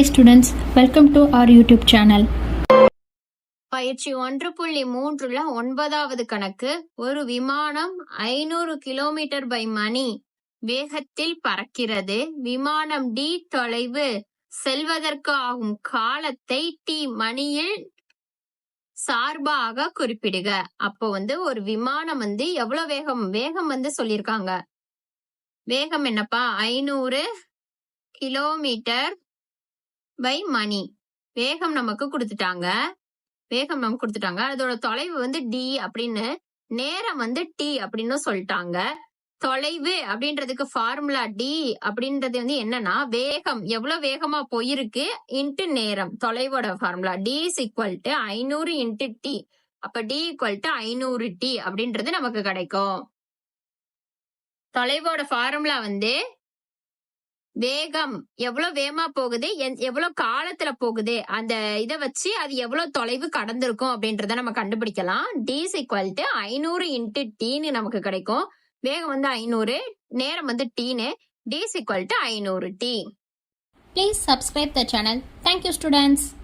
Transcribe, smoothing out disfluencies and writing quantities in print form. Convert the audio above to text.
Hi students, welcome to our YouTube channel. பயிற்சி 1.3ல 9வது கணக்கு. ஒரு விமானம் 500 கிலோமீட்டர் பை மணி வேகத்தில் பறக்கிறது. விமானம் d தொலைவு செல்வதற்கு ஆகும் காலத்தை t மணியில் சார்பாக குறிப்பிடுக. அப்போ ஒரு விமானம் எவ்வளவு வேகம் சொல்லியிருக்காங்க. வேகம் என்னப்பா? 500 கிலோமீட்டர் பை மணி. வேகம் நமக்கு கொடுத்துட்டாங்க. அதோட தொலைவு டி அப்படின்னு, நேரம் டி அப்படின்னு சொல்லிட்டாங்க. தொலைவு அப்படின்றதுக்கு ஃபார்முலா டி அப்படின்றது என்னன்னா, வேகம் எவ்வளவு வேகமா போயிருக்கு இன்ட்டு நேரம். தொலைவோட formula D is equal to 500 into T. அப்ப டி ஈக்குவல் டு 500 டி அப்படின்றது நமக்கு கிடைக்கும். தொலைவோட ஃபார்முலா வேகம் எவ்வளவு வேகமா போகுது, எவ்வளவு காலத்துல போகுது, அந்த இதை வச்சு அது எவ்வளவு தொலைவு கடந்திருக்கும் அப்படின்றத நம்ம கண்டுபிடிக்கலாம். T is equal to 500 into டீன்னு நமக்கு கிடைக்கும். வேகம் 500, நேரம் டீன்னு. T is equal to 500 t. Please subscribe the channel. Thank you students.